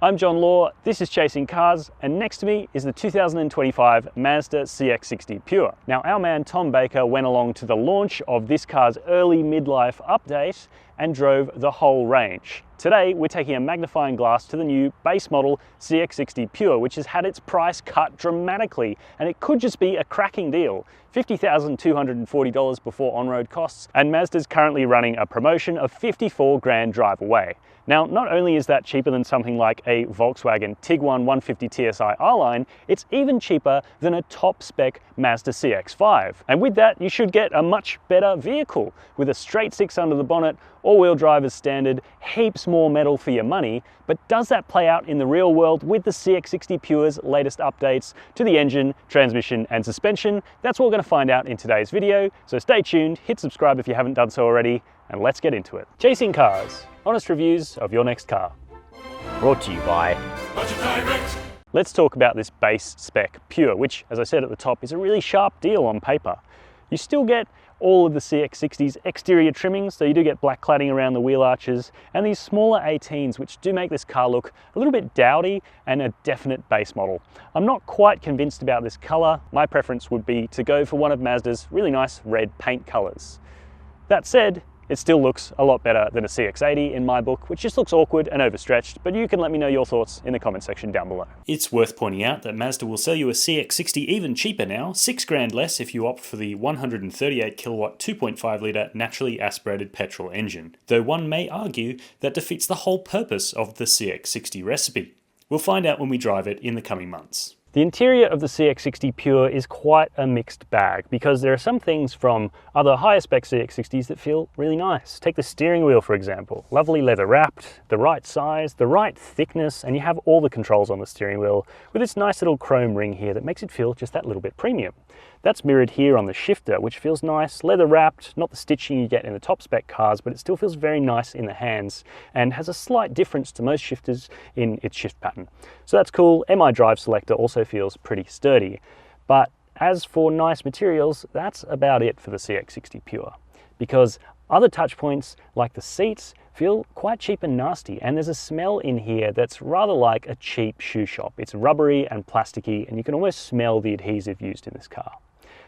I'm John Law, this is Chasing Cars, and next to me is the 2025 Mazda CX-60 Pure. Now, our man Tom Baker went along to the launch of this car's early midlife update and drove the whole range. Today, we're taking a magnifying glass to the new base model CX-60 Pure, which has had its price cut dramatically, and it could just be a cracking deal. $50,240 before on-road costs, and Mazda's currently running a promotion of 54 grand drive away. Now, not only is that cheaper than something like a Volkswagen Tiguan 150 TSI R-Line, it's even cheaper than a top-spec Mazda CX-5. And with that, you should get a much better vehicle, with a straight six under the bonnet, all-wheel drive as standard, heaps more metal for your money. But does that play out in the real world with the CX-60 Pure's latest updates to the engine, transmission, and suspension? That's what we're going to find out in today's video, so stay tuned, hit subscribe if you haven't done so already, and let's get into it. Chasing Cars, honest reviews of your next car. Brought to you by Budget Direct. Let's talk about this base spec Pure, which, as I said at the top, is a really sharp deal on paper. You still get all of the CX-60's exterior trimmings, so you do get black cladding around the wheel arches, and these smaller 18s which do make this car look a little bit dowdy and a definite base model. I'm not quite convinced about this colour. My preference would be to go for one of Mazda's really nice red paint colours. That said, it still looks a lot better than a CX-80 in my book, which just looks awkward and overstretched, but you can let me know your thoughts in the comment section down below. It's worth pointing out that Mazda will sell you a CX-60 even cheaper now, 6 grand less if you opt for the 138 kilowatt 2.5 litre naturally aspirated petrol engine, though one may argue that defeats the whole purpose of the CX-60 recipe. We'll find out when we drive it in the coming months. The interior of the CX-60 Pure is quite a mixed bag because there are some things from other higher spec CX-60s that feel really nice. Take the steering wheel, for example. Lovely leather wrapped, the right size, the right thickness, and you have all the controls on the steering wheel with this nice little chrome ring here that makes it feel just that little bit premium. That's mirrored here on the shifter, which feels nice, leather wrapped, not the stitching you get in the top spec cars, but it still feels very nice in the hands and has a slight difference to most shifters in its shift pattern. So that's cool. MI drive selector also feels pretty sturdy. But as for nice materials, that's about it for the CX-60 Pure, because other touch points like the seats feel quite cheap and nasty, and there's a smell in here that's rather like a cheap shoe shop. It's rubbery and plasticky, and you can almost smell the adhesive used in this car.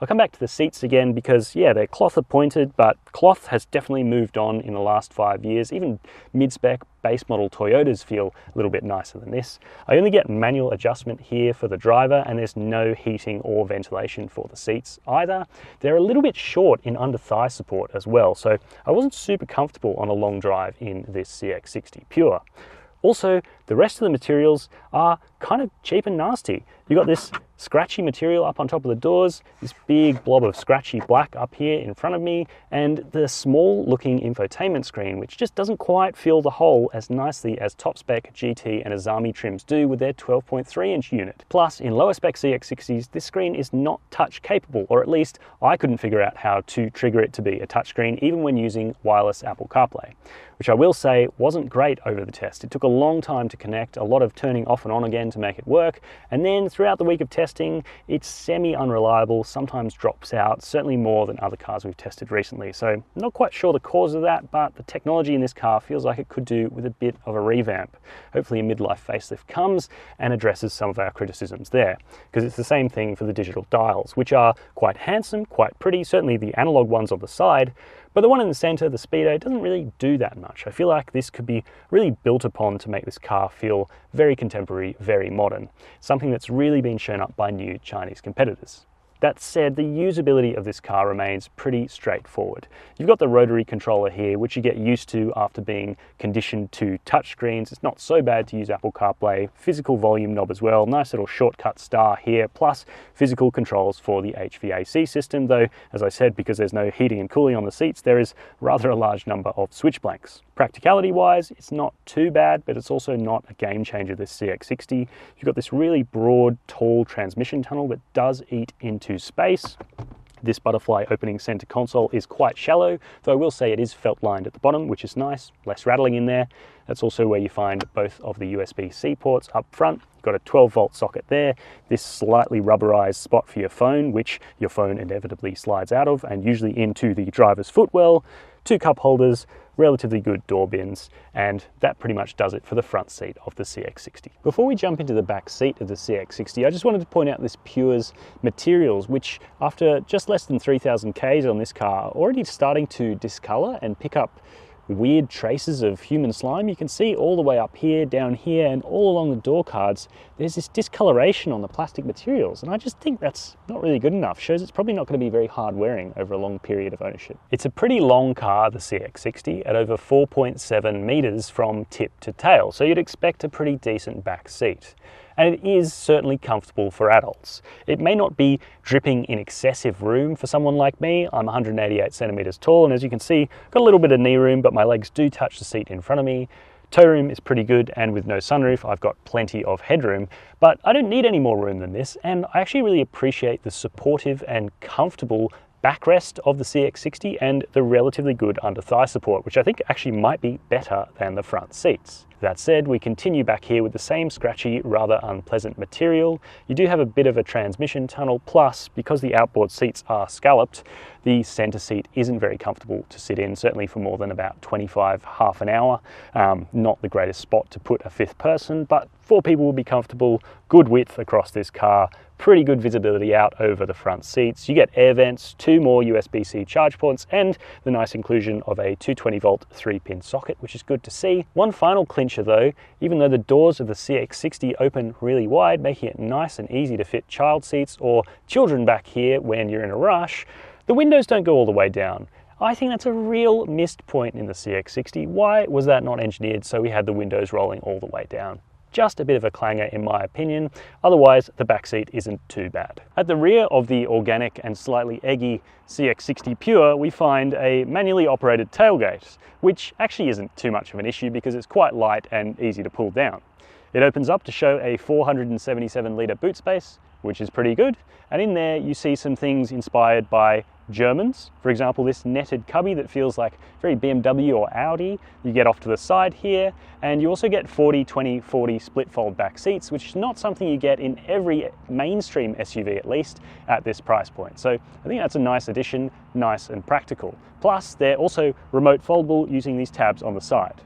I'll come back to the seats again because, yeah, they're cloth appointed, but cloth has definitely moved on in the last 5 years. Even mid-spec base model Toyotas feel a little bit nicer than this. I only get manual adjustment here for the driver, and there's no heating or ventilation for the seats either. They're a little bit short in under thigh support as well, so I wasn't super comfortable on a long drive in this CX-60 Pure. Also, the rest of the materials are kind of cheap and nasty. You've got this scratchy material up on top of the doors, this big blob of scratchy black up here in front of me, and the small looking infotainment screen, which just doesn't quite fill the hole as nicely as top spec GT and Azami trims do with their 12.3 inch unit. Plus, in lower spec CX-60s, this screen is not touch capable, or at least I couldn't figure out how to trigger it to be a touchscreen even when using wireless Apple CarPlay, which I will say wasn't great over the test. It took a long time to connect, a lot of turning off and on again to make it work, and then throughout the week of testing, it's semi-unreliable, sometimes drops out, certainly more than other cars we've tested recently. So I'm not quite sure the cause of that, but the technology in this car feels like it could do with a bit of a revamp. Hopefully a midlife facelift comes and addresses some of our criticisms there, because it's the same thing for the digital dials, which are quite handsome, quite pretty, certainly the analog ones on the side, but the one in the center, the Speedo, doesn't really do that much. I feel like this could be really built upon to make this car feel very contemporary, very modern, something that's really been shown up by new Chinese competitors. That said, the usability of this car remains pretty straightforward. You've got the rotary controller here, which you get used to after being conditioned to touchscreens. It's not so bad to use Apple CarPlay. Physical volume knob as well, nice little shortcut star here, plus physical controls for the HVAC system, though, as I said, because there's no heating and cooling on the seats, there is rather a large number of switch blanks. Practicality-wise, it's not too bad, but it's also not a game changer, this CX-60. You've got this really broad, tall transmission tunnel that does eat into space. This butterfly opening center console is quite shallow, though I will say it is felt lined at the bottom, which is nice, less rattling in there. That's also where you find both of the USB-C ports up front. You've got a 12-volt socket there, this slightly rubberized spot for your phone, which your phone inevitably slides out of and usually into the driver's footwell, 2 cup holders, relatively good door bins, and that pretty much does it for the front seat of the CX-60. Before we jump into the back seat of the CX-60, I just wanted to point out this Pure's materials, which after just less than 3,000 Ks on this car, are already starting to discolor and pick up weird traces of human slime. You can see all the way up here, down here, and all along the door cards, there's this discoloration on the plastic materials, and I just think that's not really good enough. Shows it's probably not going to be very hard wearing over a long period of ownership. It's a pretty long car, the CX-60, at over 4.7 meters from tip to tail, so you'd expect a pretty decent back seat. And it is certainly comfortable for adults. It may not be dripping in excessive room for someone like me. I'm 188 centimeters tall, and as you can see, got a little bit of knee room, but my legs do touch the seat in front of me. Toe room is pretty good, and with no sunroof, I've got plenty of headroom, but I don't need any more room than this, and I actually really appreciate the supportive and comfortable backrest of the CX-60 and the relatively good under thigh support, which I think actually might be better than the front seats. That said, we continue back here with the same scratchy, rather unpleasant material. You do have a bit of a transmission tunnel, plus because the outboard seats are scalloped, the center seat isn't very comfortable to sit in, certainly for more than about 25, half an hour. Not the greatest spot to put a fifth person, but 4 people will be comfortable. Good width across this car, pretty good visibility out over the front seats. You get air vents, 2 more USB-C charge ports, and the nice inclusion of a 220 volt 3-pin socket, which is good to see. One final clincher though, even though the doors of the CX-60 open really wide, making it nice and easy to fit child seats or children back here when you're in a rush, the windows don't go all the way down. I think that's a real missed point in the CX-60. Why was that not engineered so we had the windows rolling all the way down? Just a bit of a clanger in my opinion. Otherwise, the back seat isn't too bad. At the rear of the organic and slightly eggy CX-60 Pure, we find a manually operated tailgate, which actually isn't too much of an issue because it's quite light and easy to pull down. It opens up to show a 477 litre boot space, which is pretty good. And in there you see some things inspired by Germans. For example, this netted cubby that feels like very BMW or Audi. You get off to the side here, and you also get 40-20-40 split fold back seats, which is not something you get in every mainstream SUV, at least at this price point. So I think that's a nice addition, nice and practical. Plus, they're also remote foldable using these tabs on the side.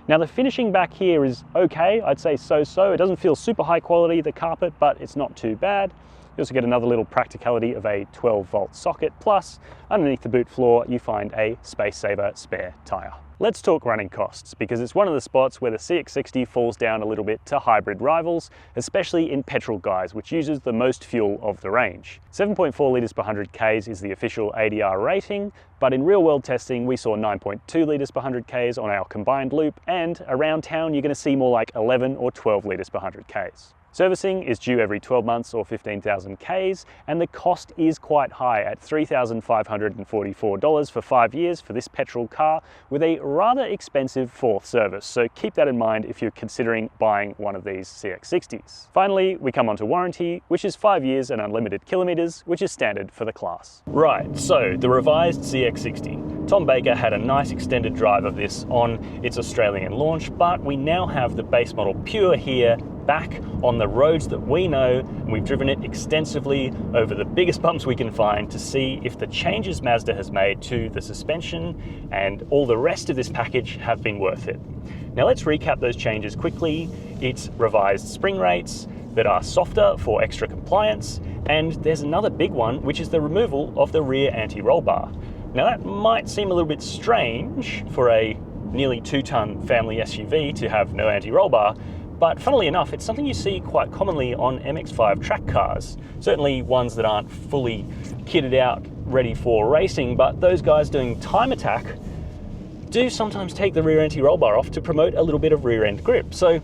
Now the finishing back here is okay, I'd say so-so. It doesn't feel super high quality, the carpet, but it's not too bad. You also get another little practicality of a 12 volt socket, plus underneath the boot floor you find a space saver spare tyre. Let's talk running costs, because it's one of the spots where the CX-60 falls down a little bit to hybrid rivals, especially in petrol guise, which uses the most fuel of the range. 7.4 litres per 100 Ks is the official ADR rating, but in real world testing we saw 9.2 litres per 100 Ks on our combined loop, and around town you're going to see more like 11 or 12 litres per 100 Ks. Servicing is due every 12 months or 15,000 Ks, and the cost is quite high at $3,544 for 5 years for this petrol car, with a rather expensive 4th service, so keep that in mind if you're considering buying one of these CX-60s. Finally, we come onto warranty, which is 5 years and unlimited kilometres, which is standard for the class. Right, so the revised CX-60. Tom Baker had a nice extended drive of this on its Australian launch, but we now have the base model Pure here back on the roads that we know, and we've driven it extensively over the biggest bumps we can find to see if the changes Mazda has made to the suspension and all the rest of this package have been worth it. Now let's recap those changes quickly. It's revised spring rates that are softer for extra compliance, and there's another big one, which is the removal of the rear anti-roll bar. Now that might seem a little bit strange for a nearly 2-ton family SUV to have no anti-roll bar, but funnily enough, it's something you see quite commonly on MX-5 track cars. Certainly ones that aren't fully kitted out, ready for racing, but those guys doing time attack do sometimes take the rear anti-roll bar off to promote a little bit of rear end grip. So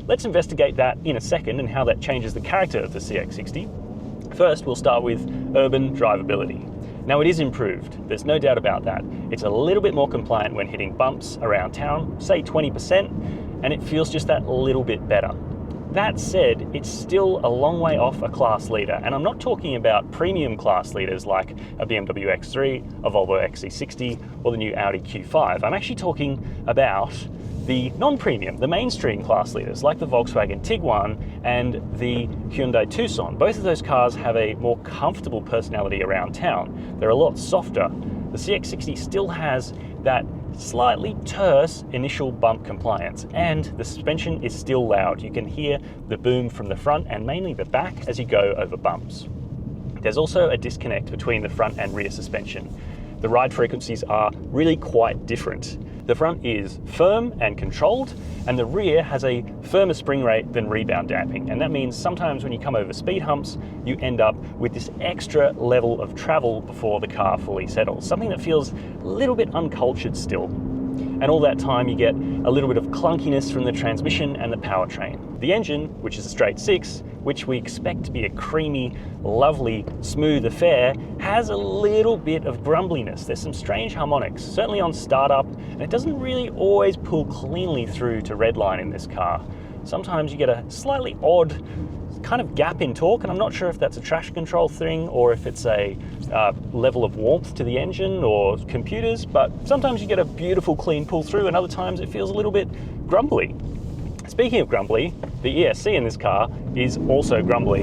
let's investigate that in a second and how that changes the character of the CX-60. First, we'll start with urban drivability. Now it is improved, there's no doubt about that. It's a little bit more compliant when hitting bumps around town, say 20%, and it feels just that little bit better. That said, it's still a long way off a class leader, and I'm not talking about premium class leaders like a BMW X3, a Volvo XC60, or the new Audi Q5. I'm actually talking about the non-premium, the mainstream class leaders like the Volkswagen Tiguan and the Hyundai Tucson. Both of those cars have a more comfortable personality around town. They're a lot softer. The CX-60 still has that slightly terse initial bump compliance, and the suspension is still loud. You can hear the boom from the front and mainly the back as you go over bumps. There's also a disconnect between the front and rear suspension. The ride frequencies are really quite different. The front is firm and controlled, and the rear has a firmer spring rate than rebound damping. And that means sometimes when you come over speed humps, you end up with this extra level of travel before the car fully settles. Something that feels a little bit uncultured still. And all that time you get a little bit of clunkiness from the transmission and the powertrain. The engine, which is a straight six, which we expect to be a creamy, lovely, smooth affair, has a little bit of grumbliness. There's some strange harmonics, certainly on startup, and it doesn't really always pull cleanly through to redline in this car. Sometimes you get a slightly odd kind of gap in torque, and I'm not sure if that's a traction control thing or if it's a level of warmth to the engine or computers, but sometimes you get a beautiful clean pull through and other times it feels a little bit grumbly. Speaking of grumbly, the ESC in this car is also grumbly.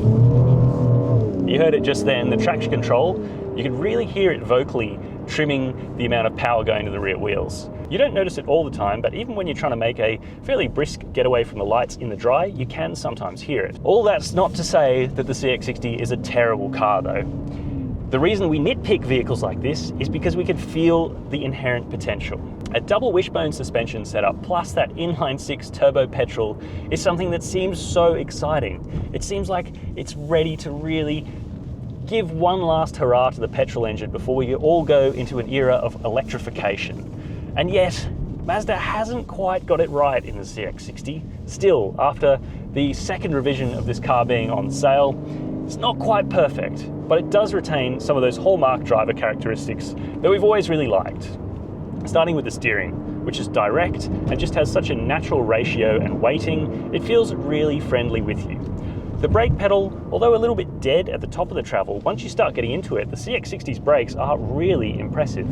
You heard it just then, the traction control, you can really hear it vocally trimming the amount of power going to the rear wheels. You don't notice it all the time, but even when you're trying to make a fairly brisk getaway from the lights in the dry, you can sometimes hear it. All that's not to say that the CX-60 is a terrible car though. The reason we nitpick vehicles like this is because we can feel the inherent potential. A double wishbone suspension setup plus that inline-six turbo petrol is something that seems so exciting. It seems like it's ready to really give one last hurrah to the petrol engine before we all go into an era of electrification. And yet, Mazda hasn't quite got it right in the CX-60. Still, after the second revision of this car being on sale, it's not quite perfect, but it does retain some of those hallmark driver characteristics that we've always really liked. Starting with the steering, which is direct and just has such a natural ratio and weighting, it feels really friendly with you. The brake pedal, although a little bit dead at the top of the travel, once you start getting into it, the CX-60's brakes are really impressive.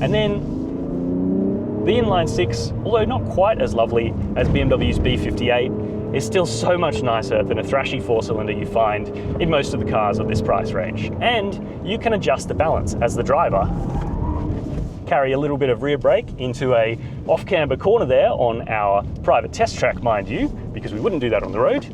And then the inline-six, although not quite as lovely as BMW's B58, is still so much nicer than a thrashy four-cylinder you find in most of the cars of this price range. And you can adjust the balance as the driver. Carry a little bit of rear brake into a off-camber corner there on our private test track, mind you, because we wouldn't do that on the road.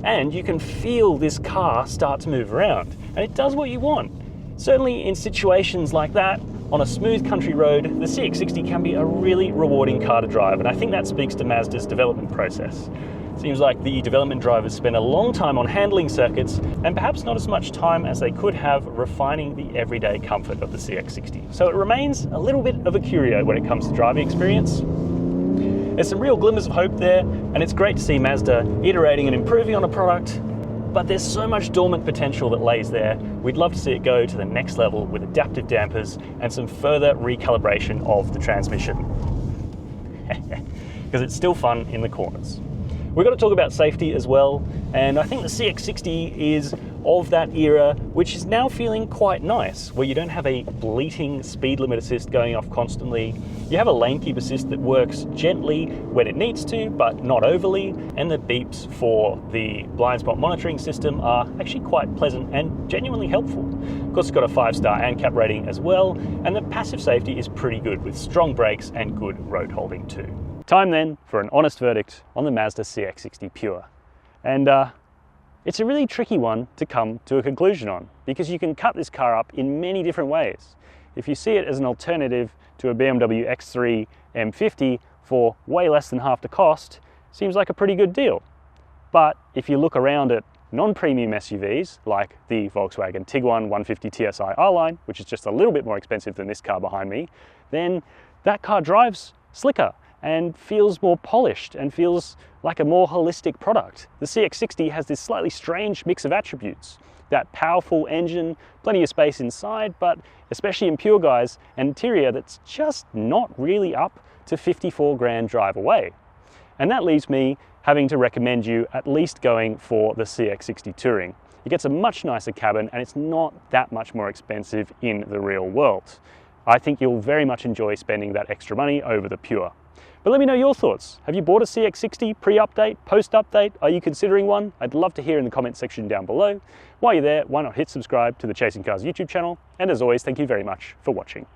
And you can feel this car start to move around, and it does what you want. Certainly in situations like that, on a smooth country road, the CX-60 can be a really rewarding car to drive, and I think that speaks to Mazda's development process. Seems like the development drivers spend a long time on handling circuits and perhaps not as much time as they could have refining the everyday comfort of the CX-60. So it remains a little bit of a curio when it comes to driving experience. There's some real glimmers of hope there, and it's great to see Mazda iterating and improving on a product, but there's so much dormant potential that lays there. We'd love to see it go to the next level with adaptive dampers and some further recalibration of the transmission. Because it's still fun in the corners. We've got to talk about safety as well, and I think the CX-60 is of that era, which is now feeling quite nice, where you don't have a bleating speed limit assist going off constantly. You have a lane keep assist that works gently when it needs to, but not overly, and the beeps for the blind spot monitoring system are actually quite pleasant and genuinely helpful. Of course, it's got a 5-star ANCAP rating as well, and the passive safety is pretty good with strong brakes and good road holding too. Time then for an honest verdict on the Mazda CX-60 Pure. And it's a really tricky one to come to a conclusion on, because you can cut this car up in many different ways. If you see it as an alternative to a BMW X3 M50 for way less than half the cost, seems like a pretty good deal. But if you look around at non-premium SUVs like the Volkswagen Tiguan 150 TSI R-Line, which is just a little bit more expensive than this car behind me, then that car drives slicker and feels more polished and feels like a more holistic product. The CX-60 has this slightly strange mix of attributes. That powerful engine, plenty of space inside, but especially in Pure guys, an interior that's just not really up to 54 grand drive away. And that leaves me having to recommend you at least going for the CX-60 Touring. It gets a much nicer cabin and it's not that much more expensive in the real world. I think you'll very much enjoy spending that extra money over the Pure. But let me know your thoughts. Have you bought a CX-60 pre-update, post-update? Are you considering one? I'd love to hear in the comments section down below. While you're there, why not hit subscribe to the Chasing Cars YouTube channel? And as always, thank you very much for watching.